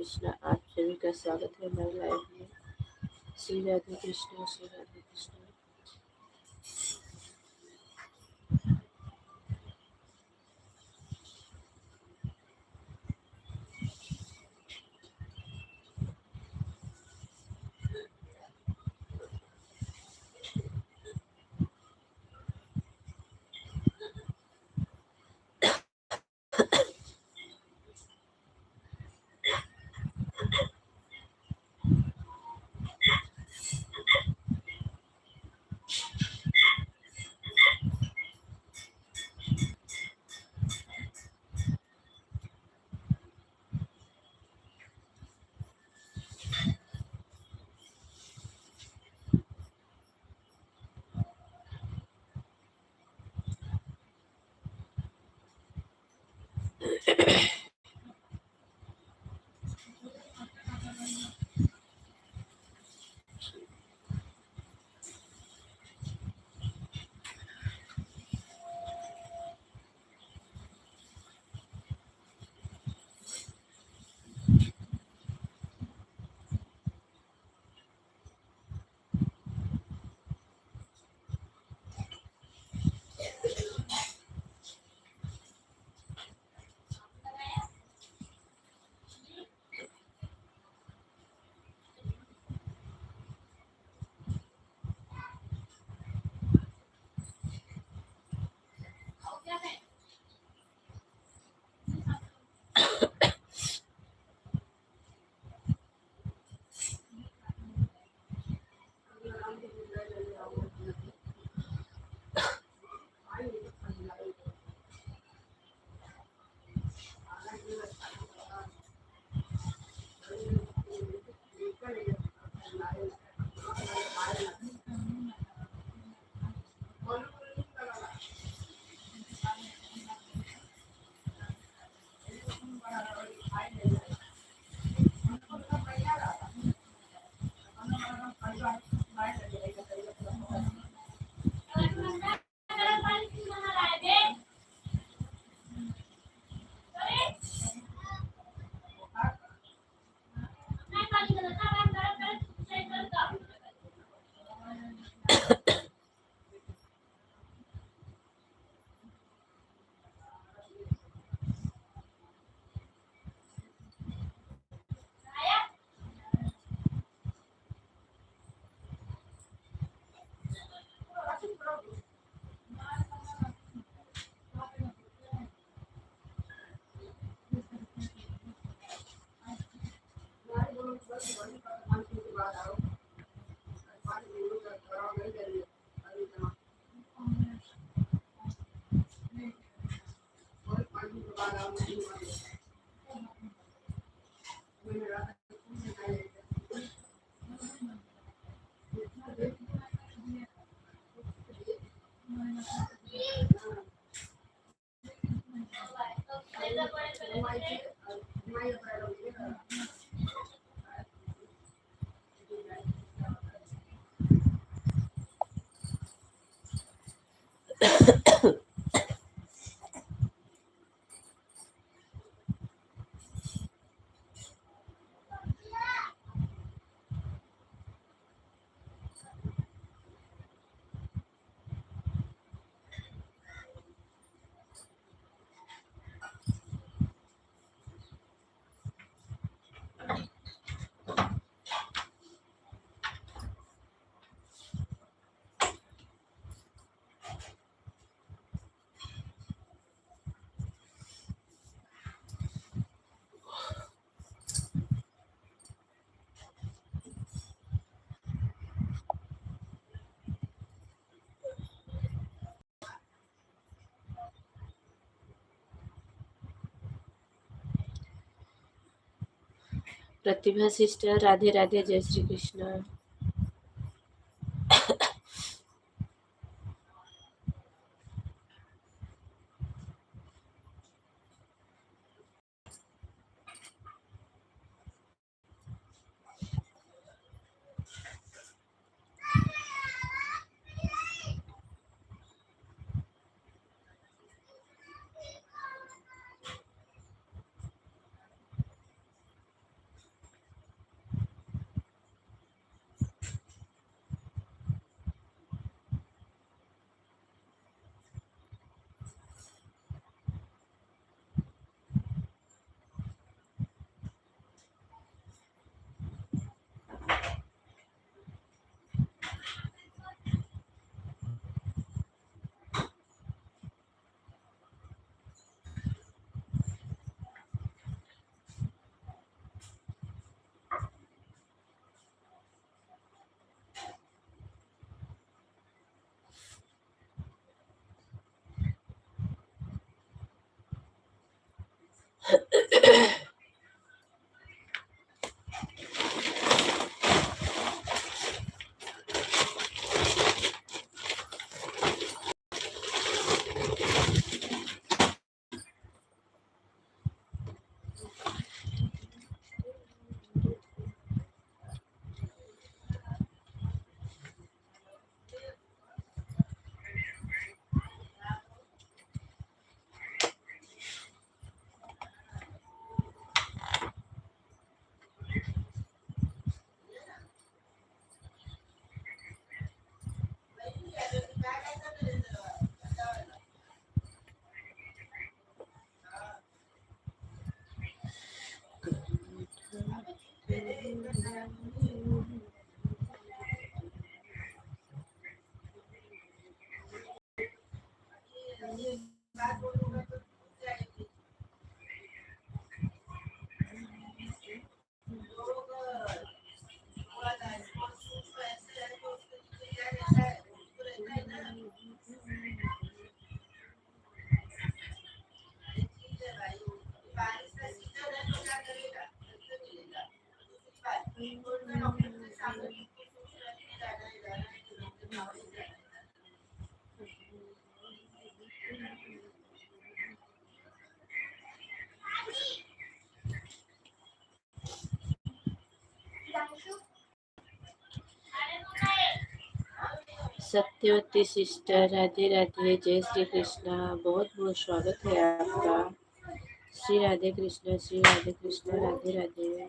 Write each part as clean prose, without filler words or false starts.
कृष्णा। आप सभी का स्वागत है हमारे लाइफ में। श्री राधे कृष्णा, श्री राधे कृष्णा। प्रतिभा सिस्टर, राधे राधे, जय श्री कृष्ण। सत्यवती सिस्टर, राधे राधे, जय श्री कृष्णा। बहुत बहुत स्वागत है आपका। श्री राधे कृष्ण, श्री राधे कृष्ण, राधे राधे।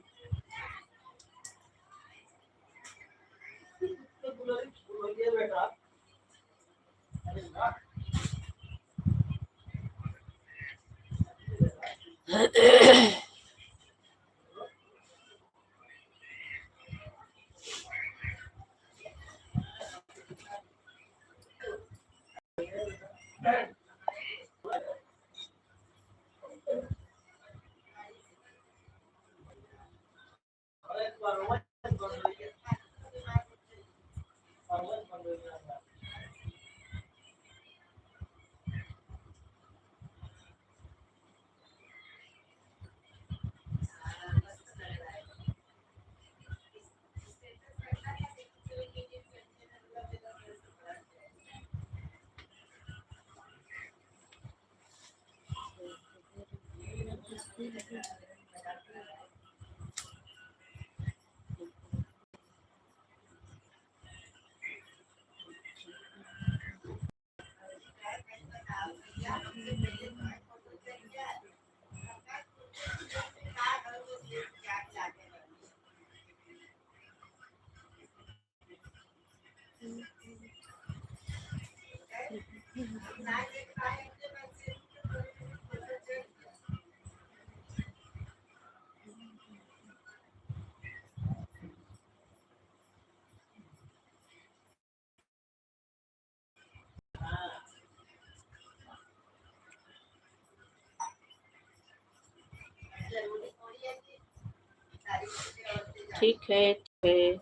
ठीक है, ठीक है।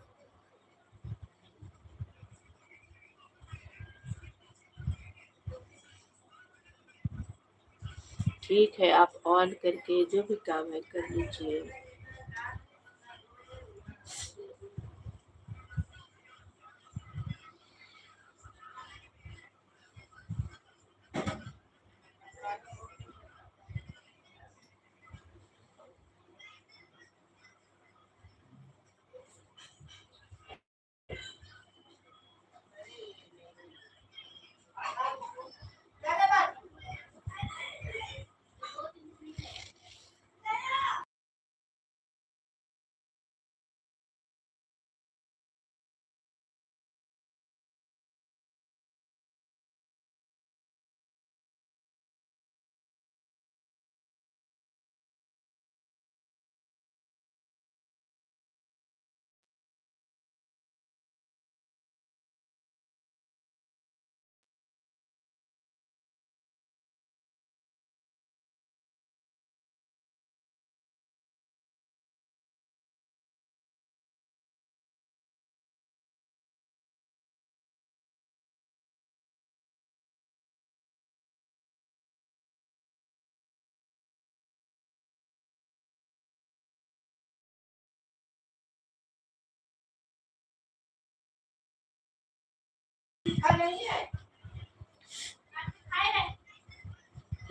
ठीक है, आप ऑन करके जो भी काम है कर लीजिए।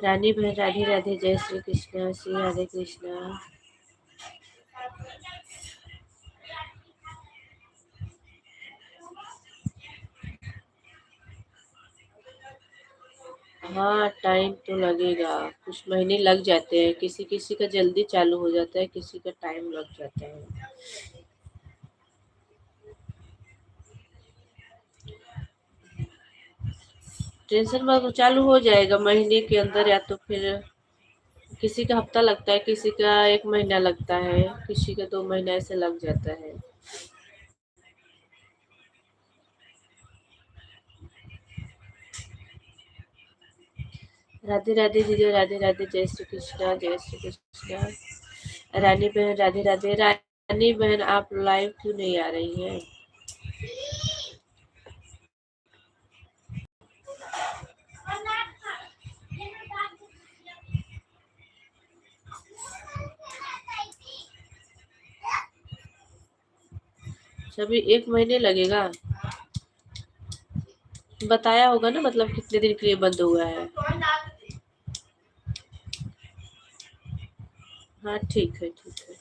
रानी बहन, राधे राधे, जय श्री कृष्ण, श्री राधे कृष्ण। हाँ, टाइम तो लगेगा, कुछ महीने लग जाते हैं। किसी किसी का जल्दी चालू हो जाता है, किसी का टाइम लग जाता है। टेंशन मत, चालू हो जाएगा महीने के अंदर, या तो फिर किसी का हफ्ता लगता है, किसी का 1 महीना लगता है, किसी का 2 महीना ऐसे लग जाता है। राधे राधे दीदी, राधे राधे, जय श्री कृष्णा, जय श्री कृष्णा। रानी बहन, राधे राधे। रानी बहन, आप लाइव क्यों नहीं आ रही हैं? अभी 1 महीने लगेगा। बताया होगा ना, मतलब कितने दिन के लिए बंद हुआ है। हाँ ठीक है, ठीक है।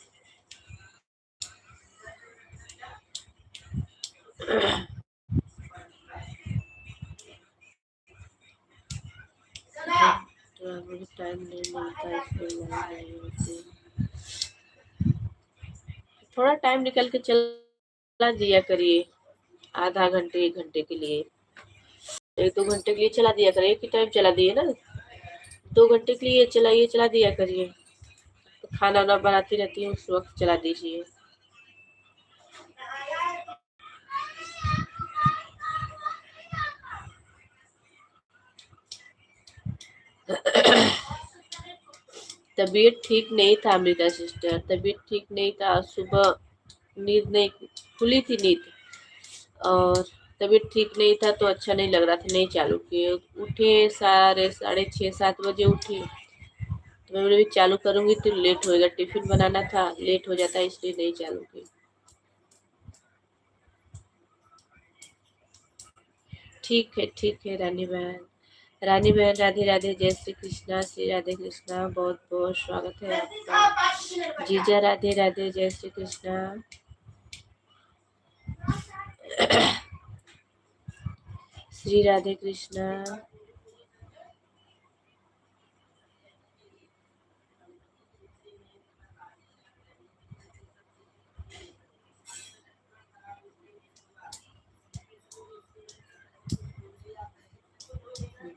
तो मुझे टाइम नहीं मिलता, इसलिए लाइन नहीं होती। थोड़ा टाइम निकल के चला दिया करिए, आधा घंटे 1 घंटे के लिए। 1-2 घंटे के लिए चला दिया करिए, एक ही टाइम चला दिए ना। 2 घंटे के लिए चला दिया करिए। तो खाना वाना बनाती रहती है, उस वक्त चला दीजिए। तबीयत ठीक नहीं था अमृता सिस्टर, तबीयत ठीक नहीं था। सुबह नींद नहीं खुली थी नींद, और तबीयत ठीक नहीं था तो अच्छा नहीं लग रहा था, नहीं चालू किए। उठे साढ़े 6-7 बजे उठी, तो मैं बोली चालू करूंगी तो लेट होएगा, टिफिन बनाना था, लेट हो जाता है, इसलिए नहीं चालू की। ठीक है रानी बहन। रानी बहन राधे राधे, जय श्री कृष्णा, श्री राधे कृष्णा, बहुत बहुत स्वागत है आपका। जीजा राधे राधे, जय श्री कृष्णा। श्री राधे कृष्णा।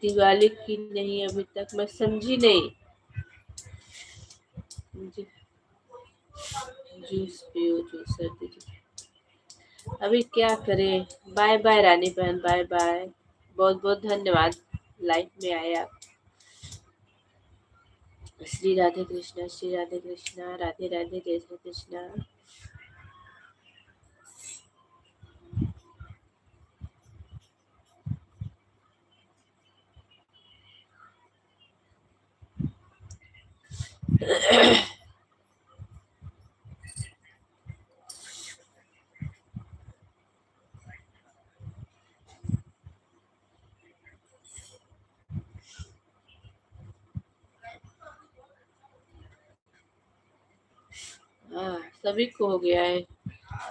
दिवाली की नहीं, अभी तक मैं समझी नहीं। जी, जूस पियो, जूस सर्दी अभी क्या करें। बाय बाय रानी बहन, बाय बाय। बहुत बहुत धन्यवाद, लाइफ में आए आप। श्री राधे कृष्णा, श्री राधे कृष्णा, राधे राधे, जय श्री कृष्णा। हाँ, सभी को हो गया है।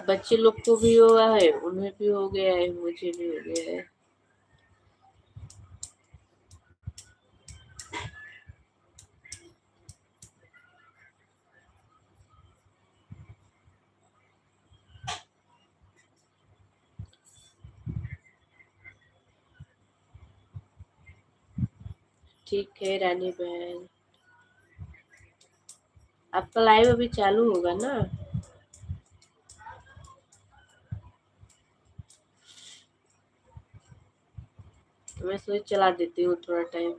बच्चे लोग को भी हुआ है, उन्हें भी हो गया है, मुझे भी हो गया है। ठीक है रानी बहन। आपका लाइव अभी चालू होगा ना। मैं सोच चला देती हूँ थोड़ा टाइम।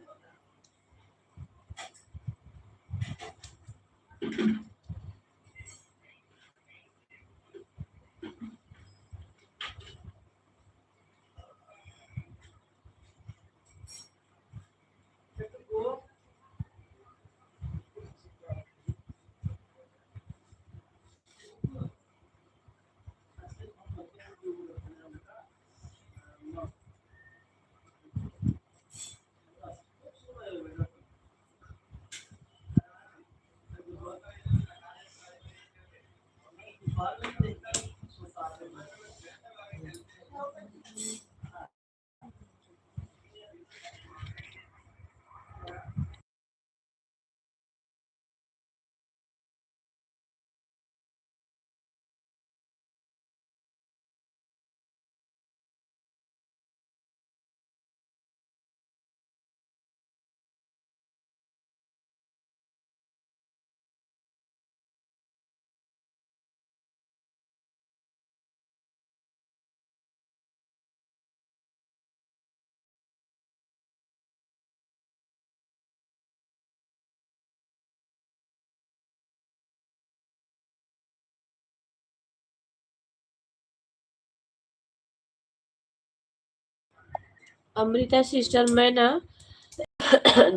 अमृता सिस्टर, मैं ना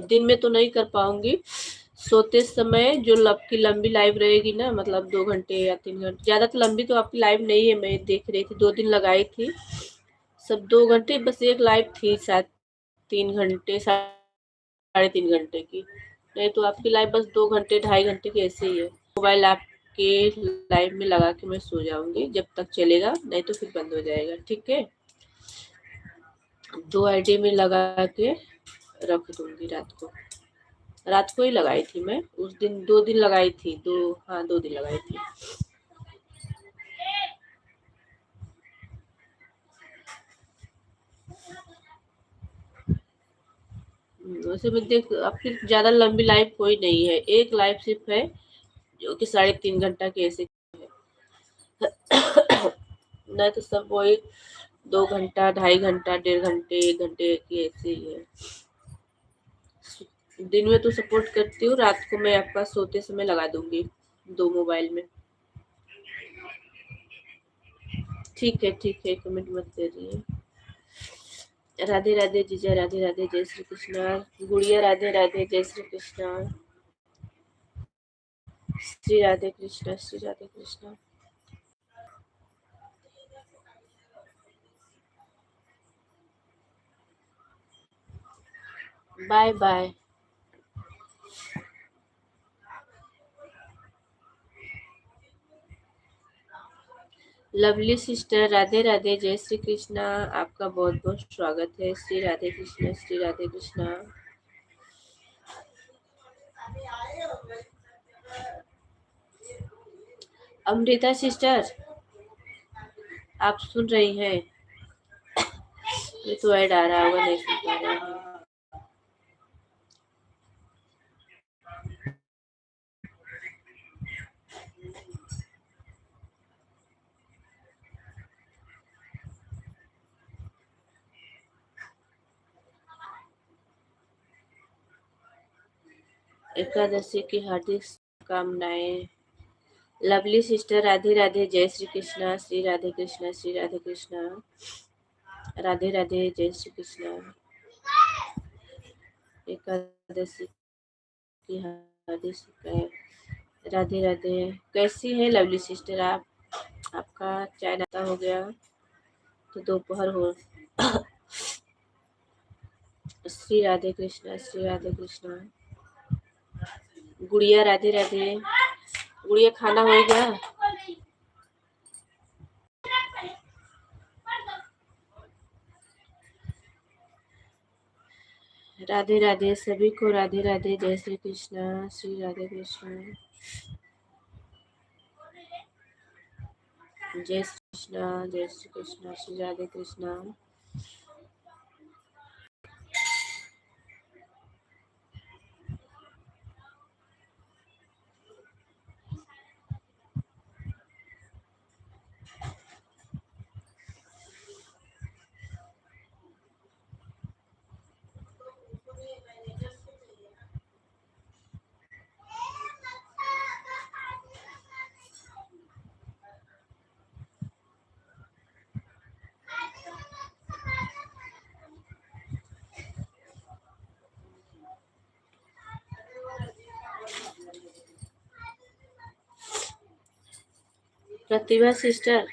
दिन में तो नहीं कर पाऊंगी, सोते समय जो आपकी लंबी लाइव रहेगी ना, मतलब 2 घंटे या 3 घंटे, ज़्यादा तो लंबी तो आपकी लाइव नहीं है, मैं देख रही थी 2 दिन लगाई थी, सब 2 घंटे, बस एक लाइव थी शायद 3 घंटे, 3.5 घंटे की, नहीं तो आपकी लाइव बस 2 घंटे 2.5 घंटे की ऐसे ही है। मोबाइल आपके लाइव में लगा के मैं सो जाऊंगी, जब तक चलेगा, नहीं तो फिर बंद हो जाएगा, ठीक है। 2 आईडी में लगा के रख दूंगी रात को ही लगाई थी मैं उस दिन, 2 दिन लगाई थी, हाँ 2 दिन लगाई थी। वैसे मैं देख आपकी ज्यादा लंबी लाइव कोई नहीं है, एक लाइव सिर्फ है जो कि 3.5 घंटा की ऐसे नहीं तो सब वही 2 घंटा 2.5 घंटा 1.5 घंटे 1 घंटे की ऐसे ही है। दिन में तो सपोर्ट करती हूँ, रात को मैं आपका सोते समय लगा दूंगी 2 मोबाइल में। ठीक है, कमेंट मत करिए। राधे राधे जीजा, राधे राधे, जय श्री कृष्णा। गुड़िया राधे राधे, जय Shri Krishna. Shri Radhe Krishna, Shri Radhe Krishna. Bye bye. Lovely sister, Radhe Radhe, जय श्री कृष्णा। आपका बहुत बहुत स्वागत है। श्री राधे कृष्णा, श्री राधे कृष्णा। अमृता सिस्टर, आप सुन रही हैं? ये तो ऐड आ रहा होगा, नहीं सुन पा रहे हैं। एकादशी की हार्दिक कामनाएं। लवली सिस्टर, राधे राधे, जय श्री कृष्णा, श्री राधे कृष्णा, श्री राधे कृष्णा। राधे राधे, जय श्री कृष्णा। एकादशी की हार्दिक शुभकामनाएं। राधे राधे। कैसी है लवली सिस्टर आप? आपका चाय नाश्ता हो गया? तो दोपहर हो। श्री राधे कृष्णा, श्री राधे कृष्णा। गुड़िया राधे राधे। गुड़िया खाना हो गया? राधे राधे सभी को, राधे राधे, जय श्री कृष्णा, श्री राधे कृष्णा। जय श्री कृष्णा, जय श्री कृष्णा, श्री राधे कृष्णा। प्रतिभा सिस्टर,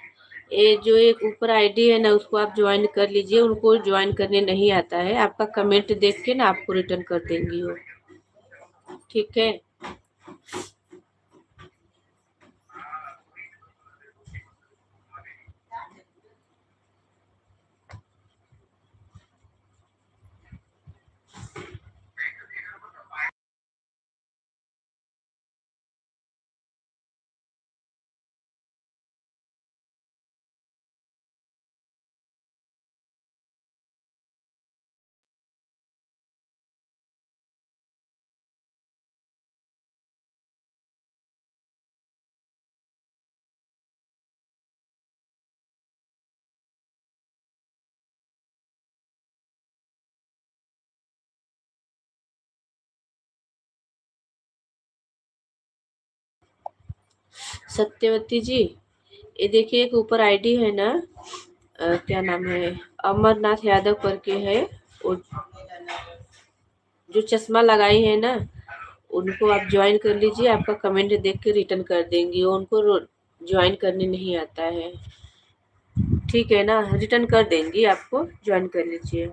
ये जो एक ऊपर आईडी है ना, उसको आप ज्वाइन कर लीजिए। उनको ज्वाइन करने नहीं आता है, आपका कमेंट देख के ना आपको रिटर्न कर देंगी वो, ठीक है। सत्यवती जी, ये देखिए एक ऊपर आईडी है ना, क्या नाम है, अमरनाथ यादव करके है, वो जो चश्मा लगाई है ना, उनको आप ज्वाइन कर लीजिए, आपका कमेंट देख के रिटर्न कर देंगी, उनको ज्वाइन करने नहीं आता है। ठीक है ना, रिटर्न कर देंगी आपको, ज्वाइन कर लीजिए।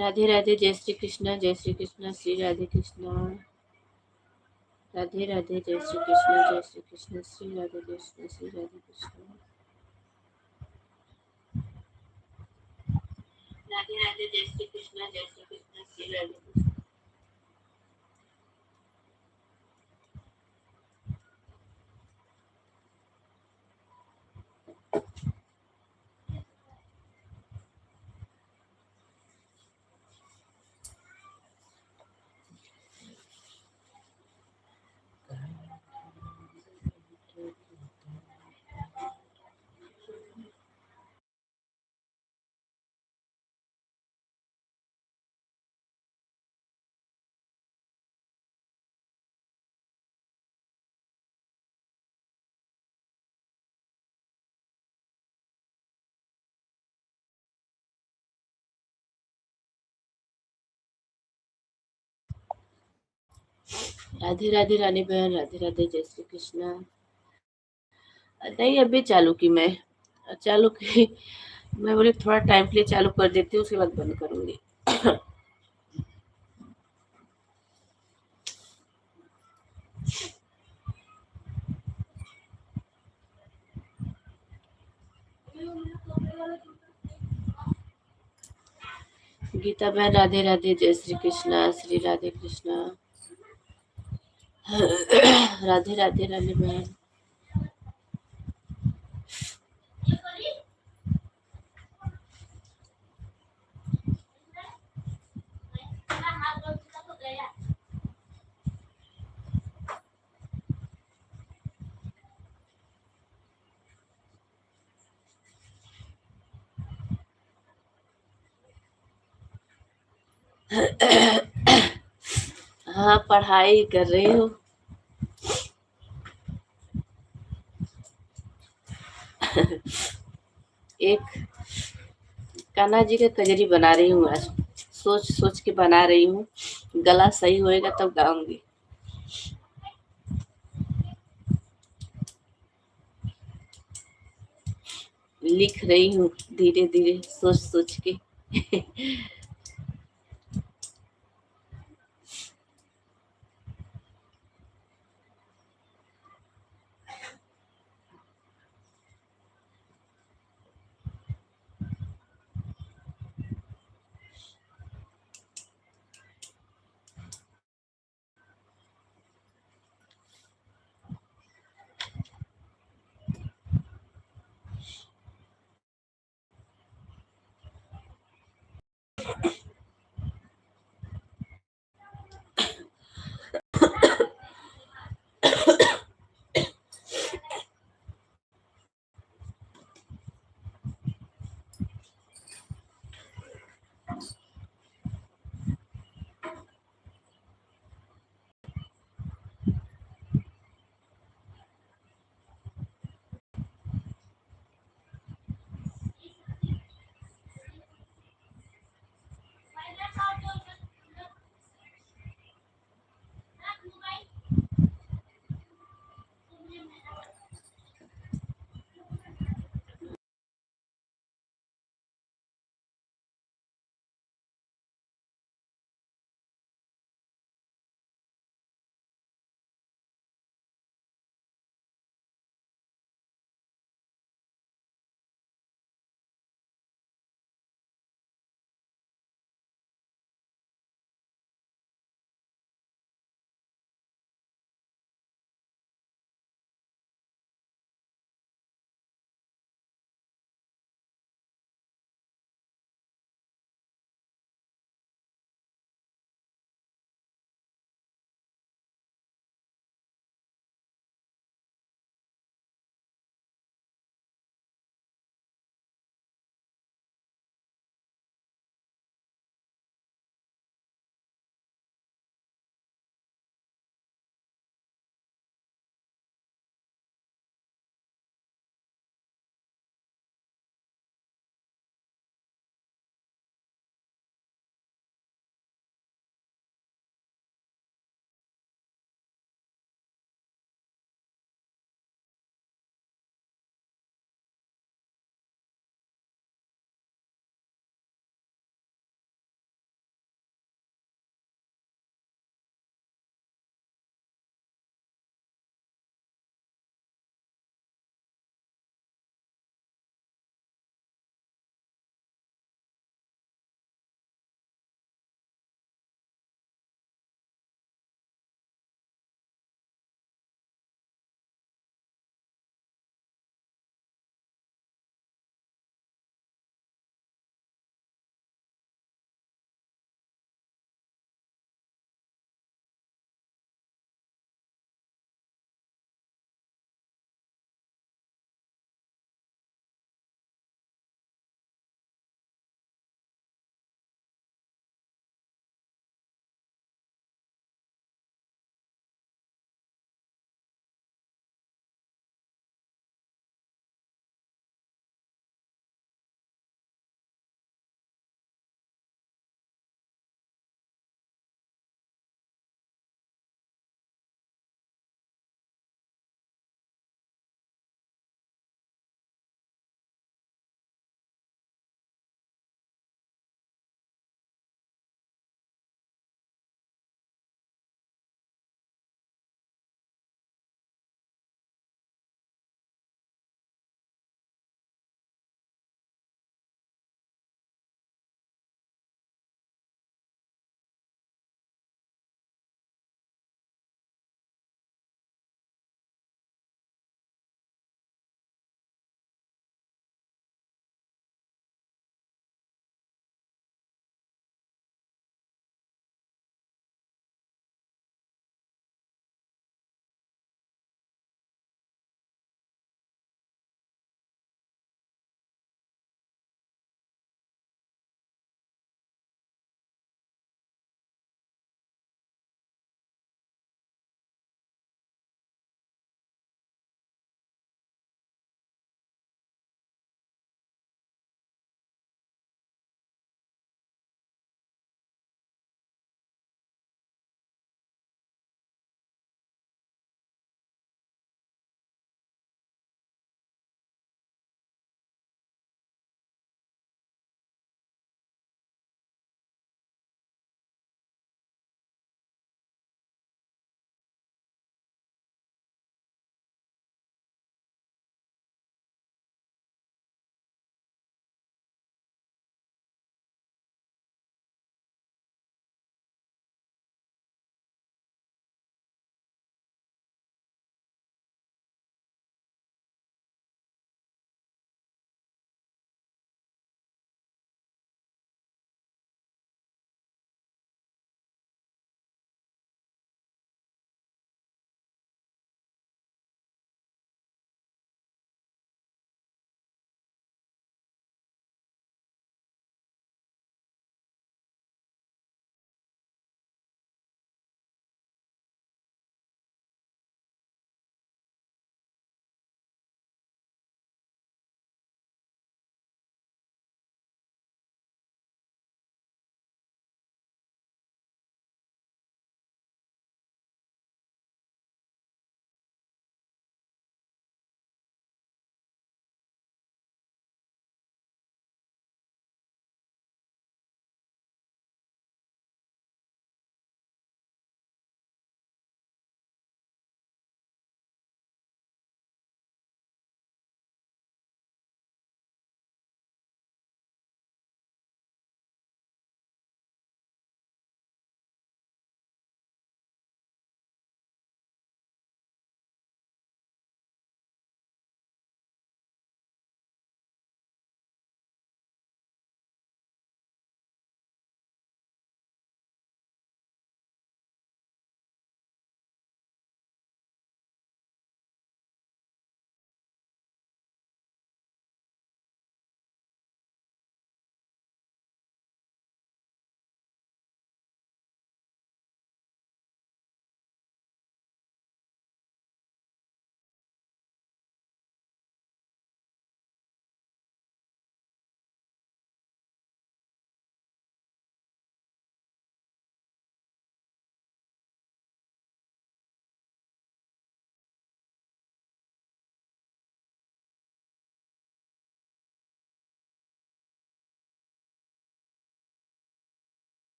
राधे राधे, जय श्री कृष्ण, जय श्री कृष्ण, श्री राधे कृष्ण। राधे राधे, जय श्री कृष्ण, जय श्री कृष्ण, श्री राधे कृष्ण, श्री राधे कृष्ण। राधे राधे, जय श्री कृष्ण, जय श्री कृष्ण, श्री राधे कृष्ण। राधे राधे रानी बहन, राधे राधे, जय श्री कृष्ण। नहीं, अभी चालू की मैं, चालू की। मैं बोली थोड़ा टाइम के लिए चालू कर देती हूँ, उसके बाद बंद करूंगी। गीता बहन, राधे राधे, जय श्री कृष्ण, श्री राधे कृष्ण। राधे राधे रानी बहन। हाँ, पढ़ाई कर रही हूँ। एक कान्हा जी का कजरी बना रही हूँ आज। सोच सोच के बना रही हूँ, गला सही होएगा तब गाऊंगी। लिख रही हूँ धीरे धीरे, सोच सोच के।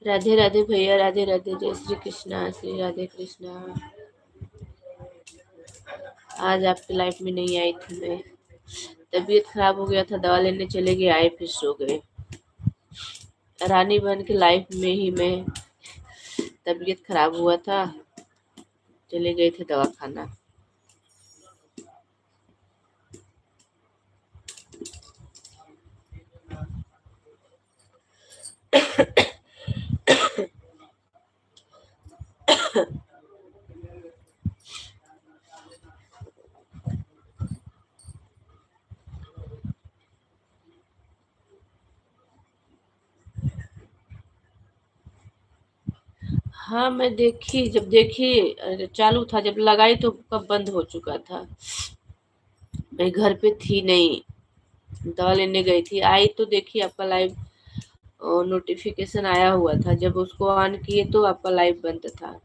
राधे राधे भैया, राधे राधे, जय श्री कृष्णा, श्री राधे कृष्णा। आज आपकी लाइफ में नहीं आई थी मैं, तबीयत खराब हो गया था, दवा लेने चले गए, आए फिर सो गए। रानी बहन की लाइफ में ही मैं, तबीयत खराब हुआ था, चले गए थे दवा खाना। हाँ मैं देखी, जब देखी चालू था, जब लगाई तो कब बंद हो चुका था। मैं घर पे थी नहीं, दवा लेने गई थी, आई तो देखी आपका लाइव नोटिफिकेशन आया हुआ था, जब उसको ऑन किए तो आपका लाइव बंद था।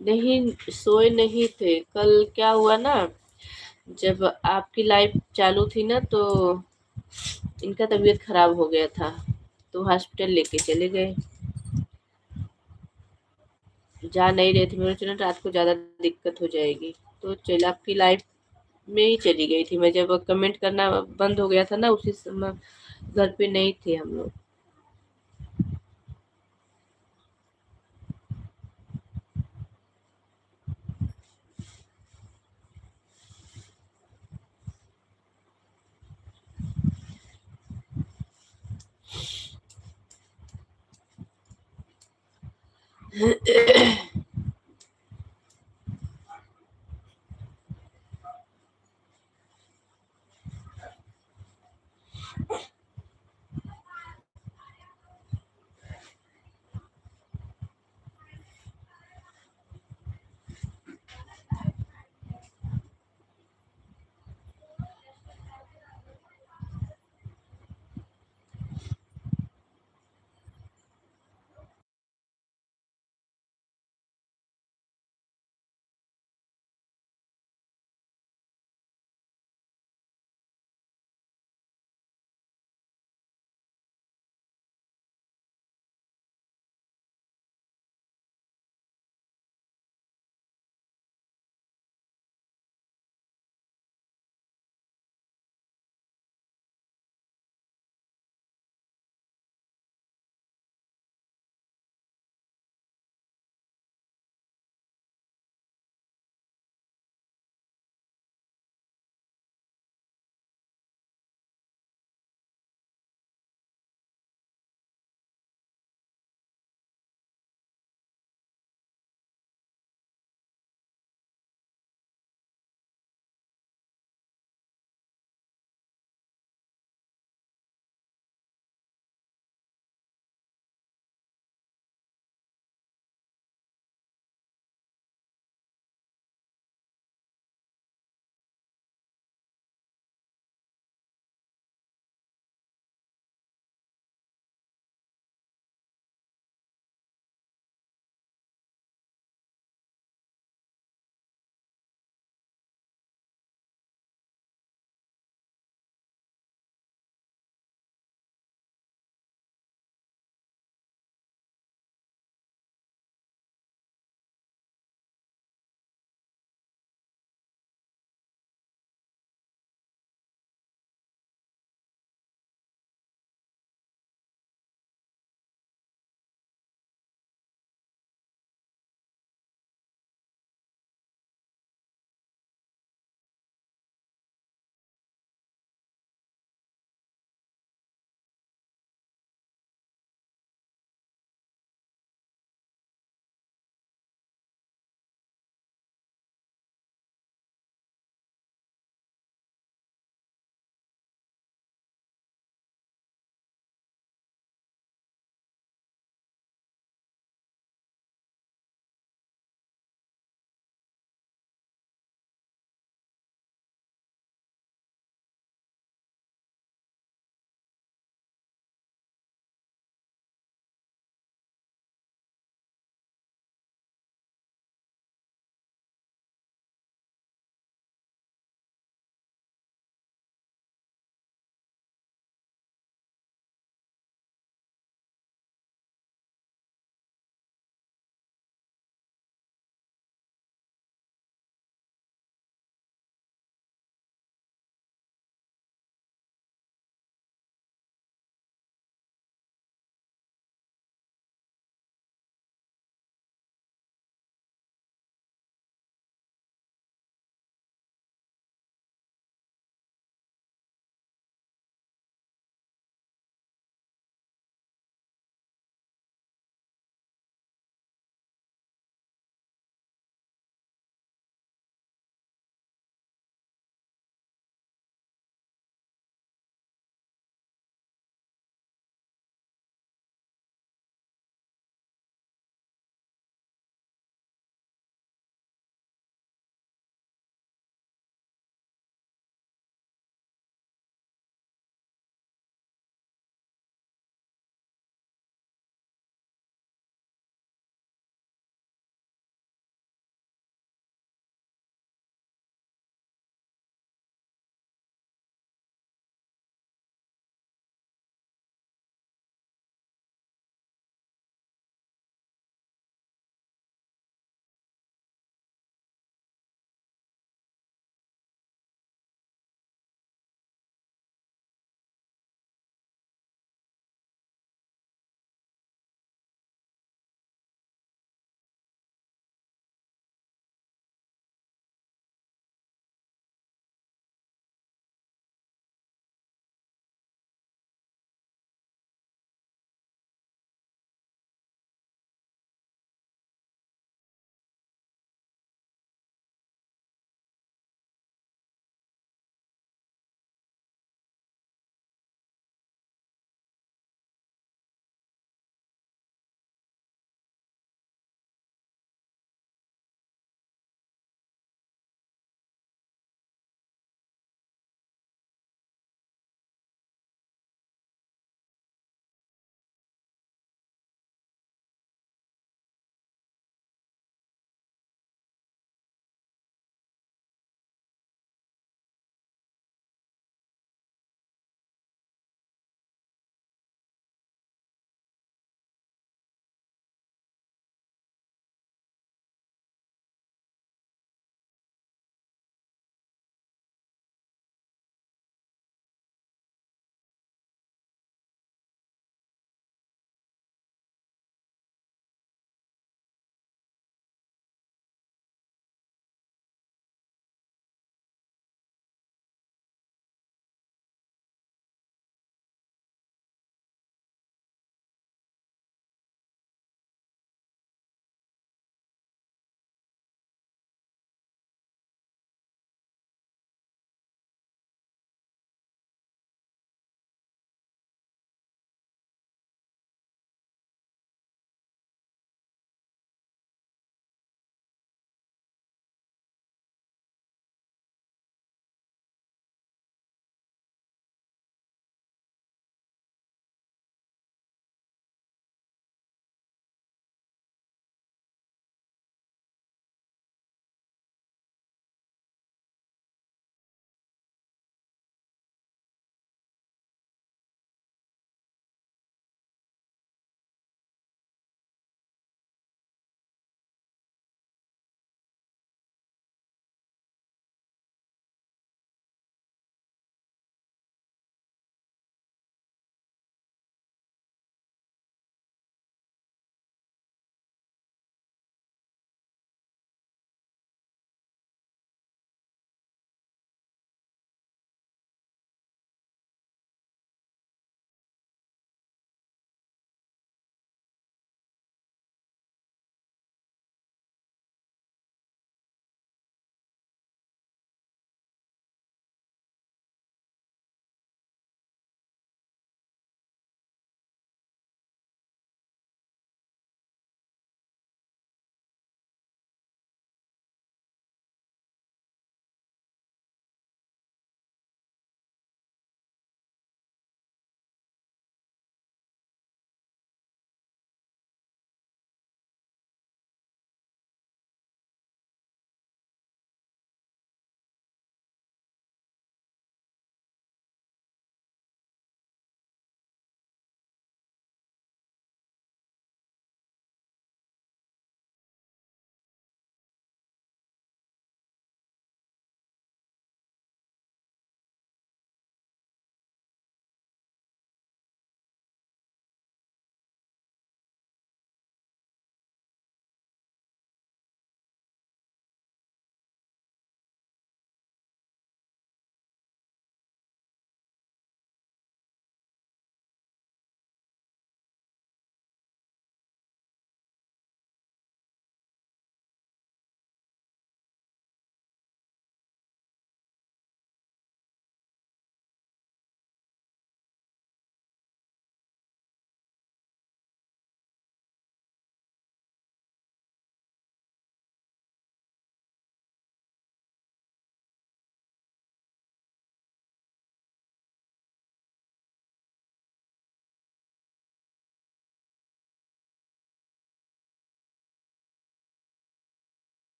नहीं, सोए नहीं थे। कल क्या हुआ ना, जब आपकी लाइव चालू थी ना तो इनका तबीयत खराब हो गया था, तो हॉस्पिटल लेके चले गए। जा नहीं रहे थे, मेरे चला रात को ज़्यादा दिक्कत हो जाएगी, तो चल आपकी लाइफ में ही चली गई थी मैं। जब कमेंट करना बंद हो गया था ना, उसी समय घर पे नहीं थे हम लोग।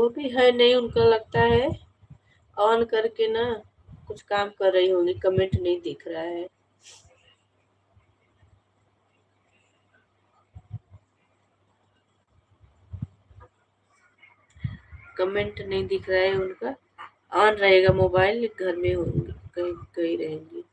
वो भी है नहीं, उनका लगता है ऑन करके ना कुछ काम कर रही होंगी, कमेंट नहीं दिख रहा है। कमेंट नहीं दिख रहा है उनका। ऑन रहेगा मोबाइल, घर में होंगी, कहीं कहीं रहेंगी।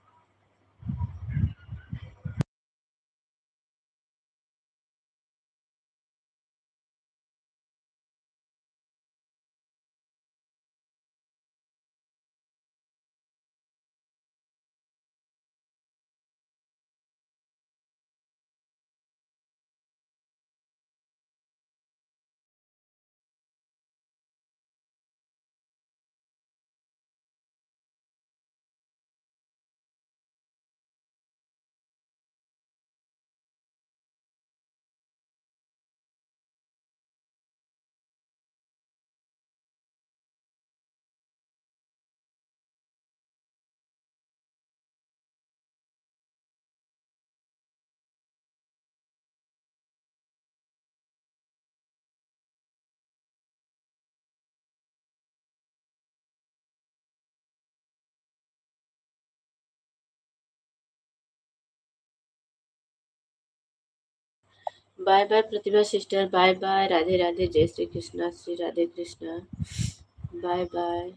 Bye bye Pratibha sister, bye bye, Radhe Radhe, जय श्री कृष्णा, श्री राधे कृष्णा, बाय बाय।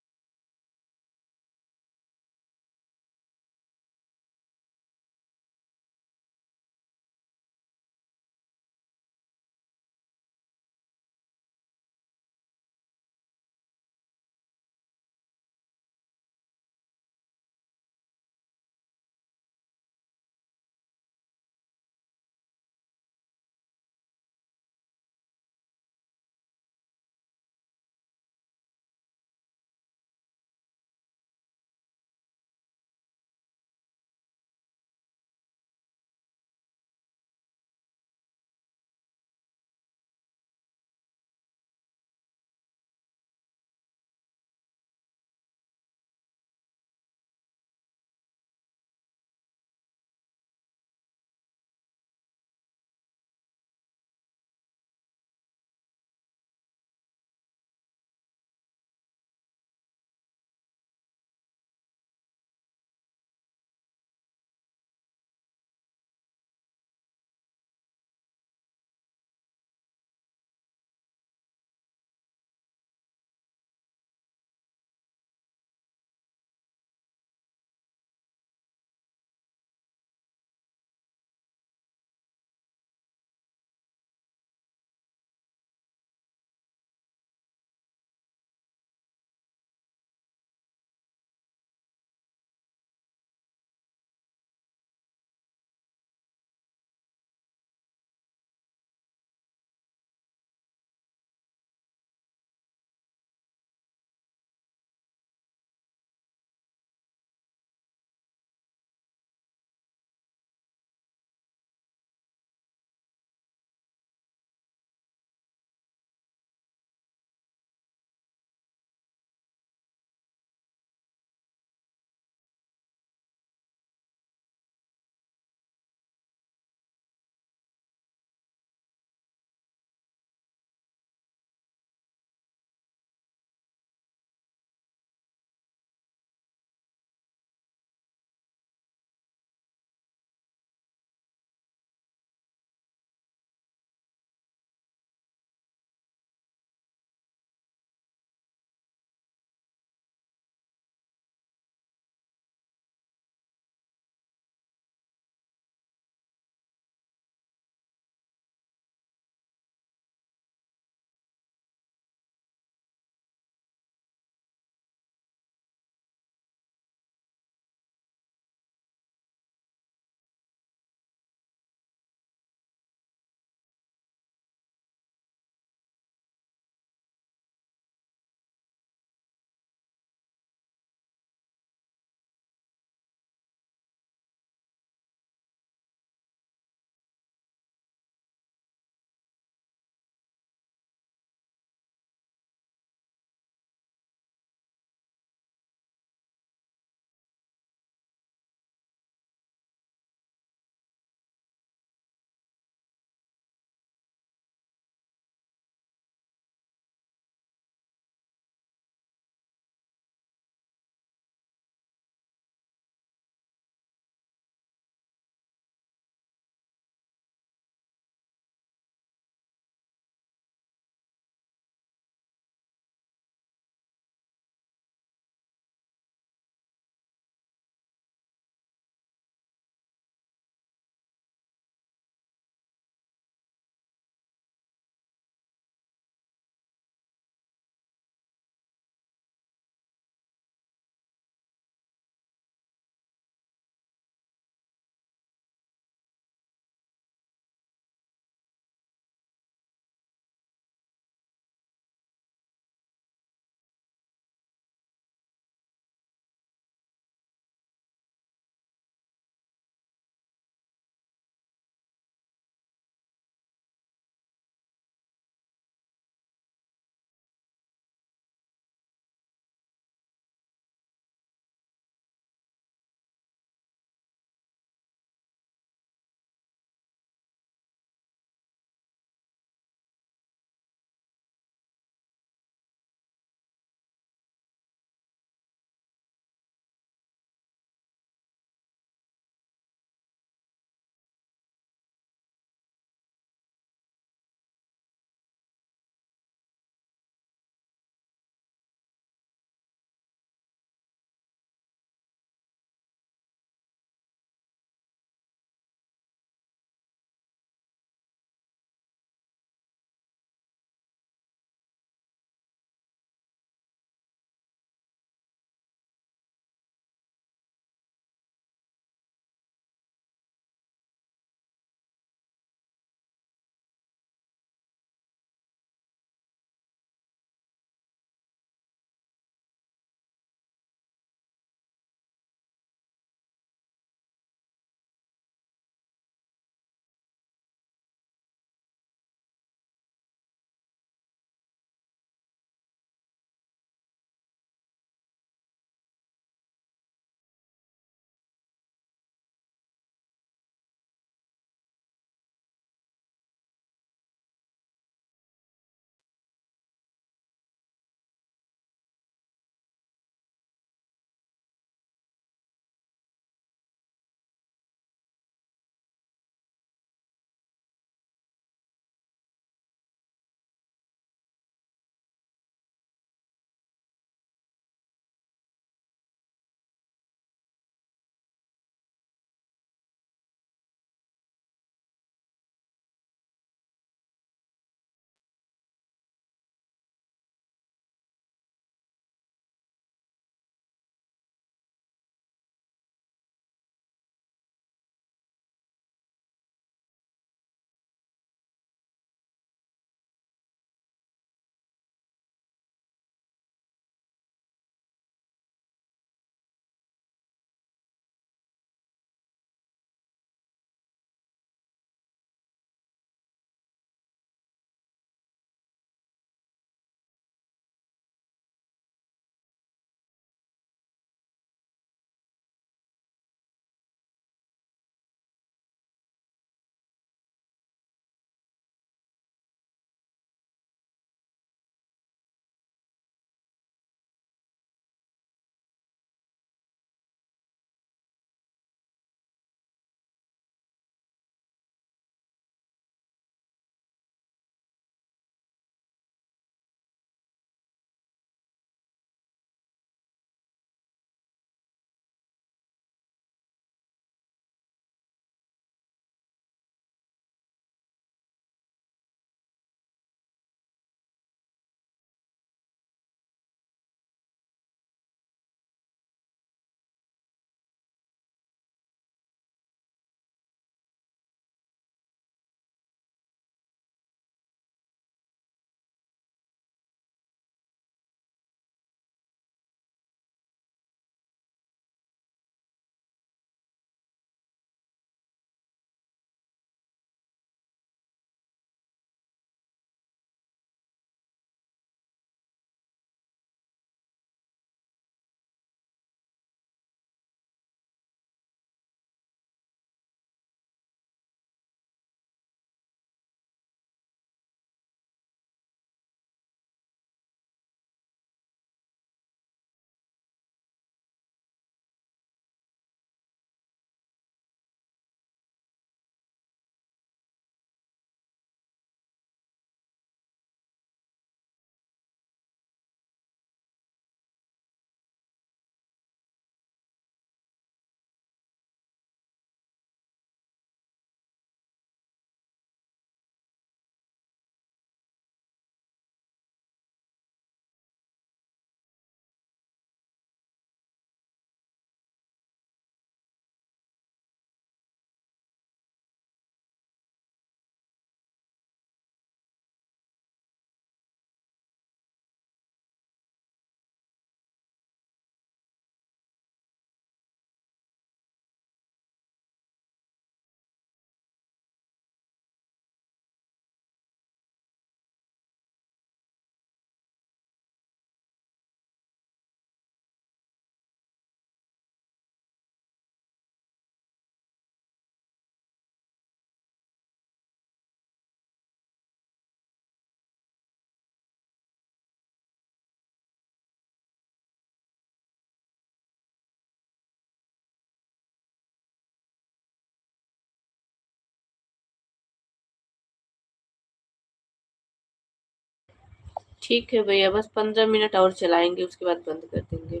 ठीक है भैया, बस 15 मिनट और चलाएंगे, उसके बाद बंद कर देंगे।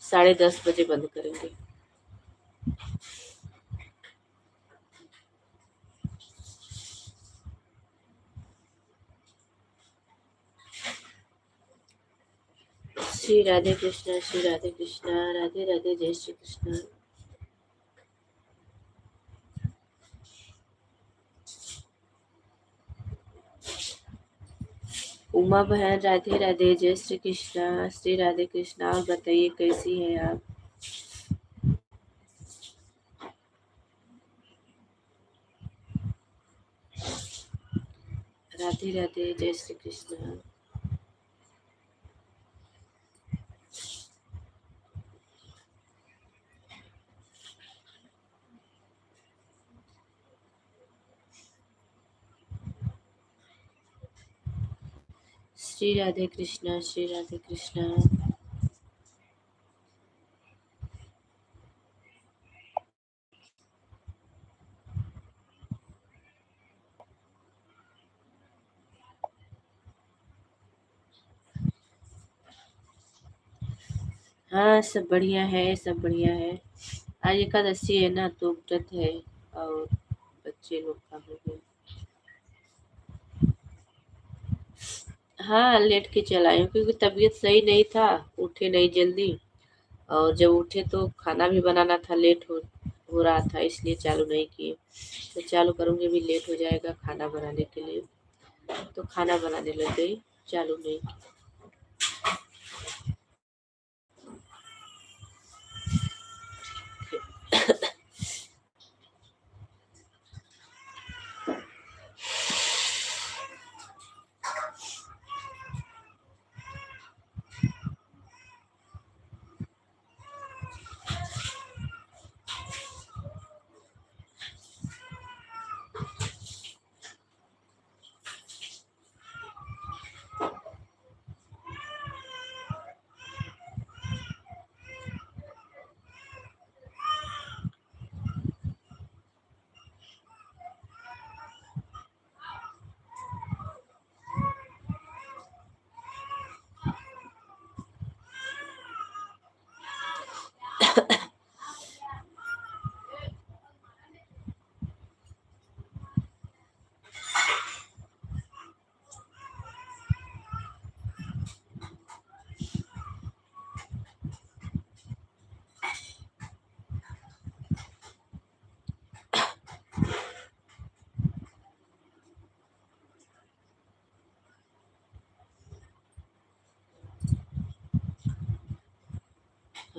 10:30 बजे बंद करेंगे। श्री राधे कृष्णा, श्री राधे कृष्णा, राधे राधे, जय श्री कृष्णा। उमा बहन, राधे राधे, जय श्री कृष्णा, श्री राधे कृष्णा। और बताइए कैसी हैं आप? राधे राधे, जय श्री कृष्णा। श्री राधे कृष्णा, श्री राधे कृष्णा। हाँ, सब बढ़िया है, सब बढ़िया है। आज एकादशी है ना, तो व्रत है। और बच्चे लोग का हो गया। हाँ, लेट के चलाई हूँ क्योंकि तबीयत सही नहीं था। उठे नहीं जल्दी। और जब उठे तो खाना भी बनाना था, लेट हो रहा था, इसलिए चालू नहीं किए। तो चालू करूँगी, अभी लेट हो जाएगा खाना बनाने के लिए। तो खाना बनाने लग गई, चालू नहीं की।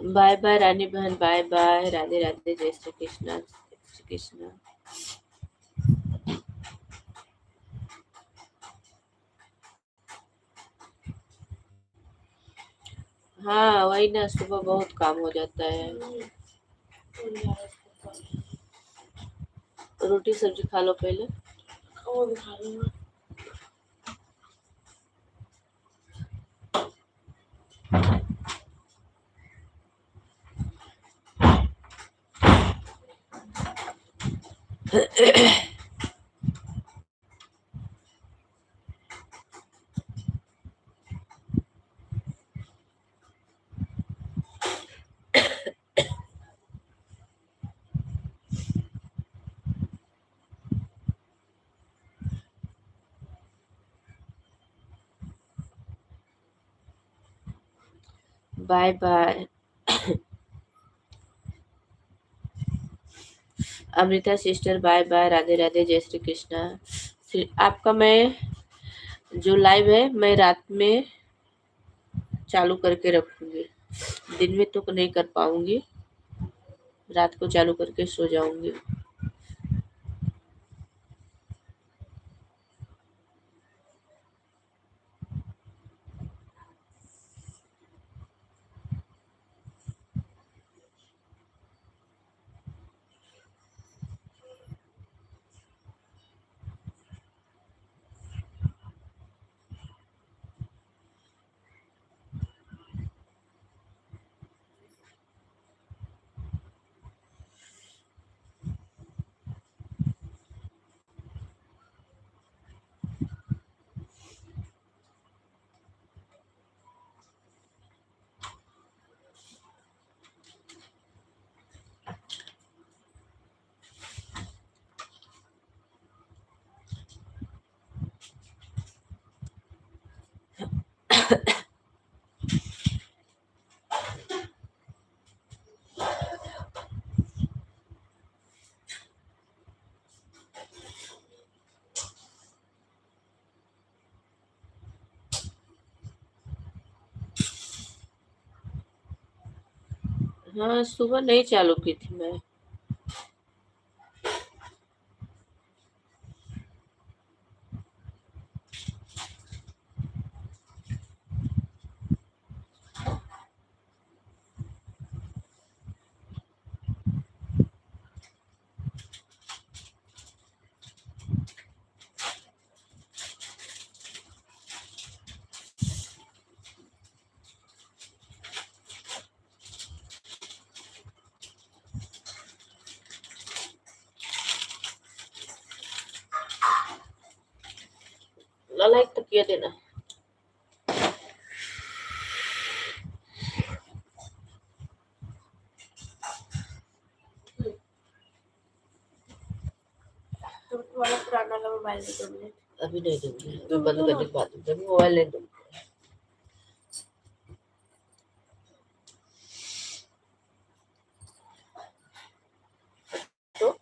बाय बाय रानी बहन, बाय बाय, राधे राधे, जय श्री कृष्णा, जय श्री कृष्णा। हाँ वही ना, सुबह बहुत काम हो जाता है। रोटी सब्जी खा लो पहले। Bye bye. Amrita sister, bye bye, Radhe Radhe, जय श्री कृष्णा। फिर आपका मैं जो लाइव है, मैं रात में चालू करके रखूंगी। दिन में तो नहीं कर पाऊंगी, रात को चालू करके सो जाऊंगी। हाँ, सुबह नहीं चालू की थी मैं। लाला एक तकिया देना। तुम वाला पुराना वाला मोबाइल दे दो मुझे। अभी नहीं दूंगी, तुम बंद दो करने ना। के बाद दूंगी, अभी मोबाइल नहीं दूंगी। तो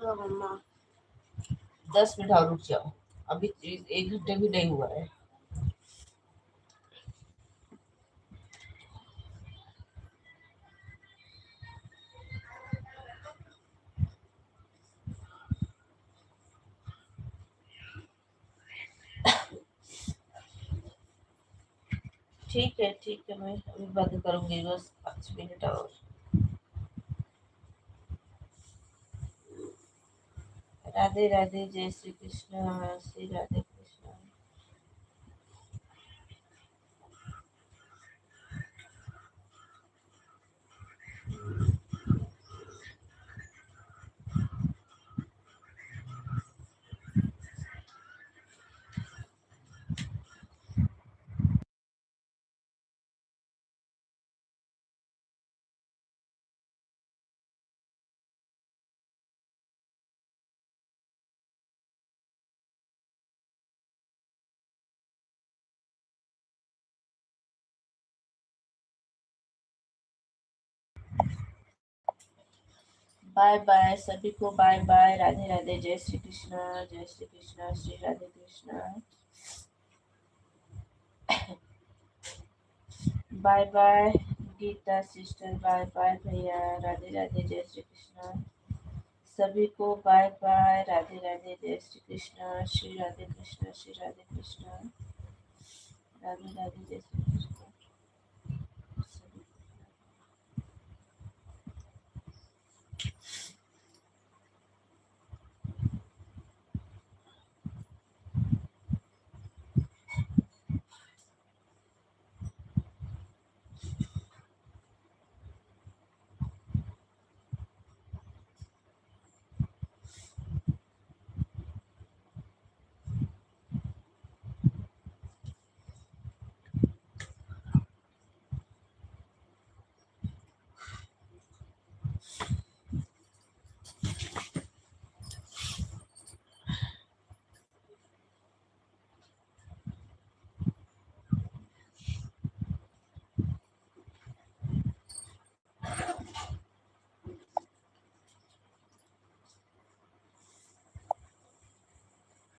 हाँ मम्मा। 10 मिनट और रुक जाओ, अभी 1 घंटे भी नहीं हुआ है। ठीक है, मैं अभी बंद करूंगी, बस 5 मिनट और। राधे राधे, जय श्री कृष्ण, श्री राधे कृष्ण। बाय बाय सभी को, बाय बाय, राधे राधे, जय श्री कृष्णा, जय Shri Krishna, Shri Radhe Krishna. Bye bye Gita sister, bye bye भैया, राधे राधे, जय श्री कृष्णा सभी को, बाय बाय, राधे राधे, जय श्री कृष्णा, श्री राधे कृष्णा, श्री राधे कृष्णा, राधे राधे, जय श्री कृष्णा।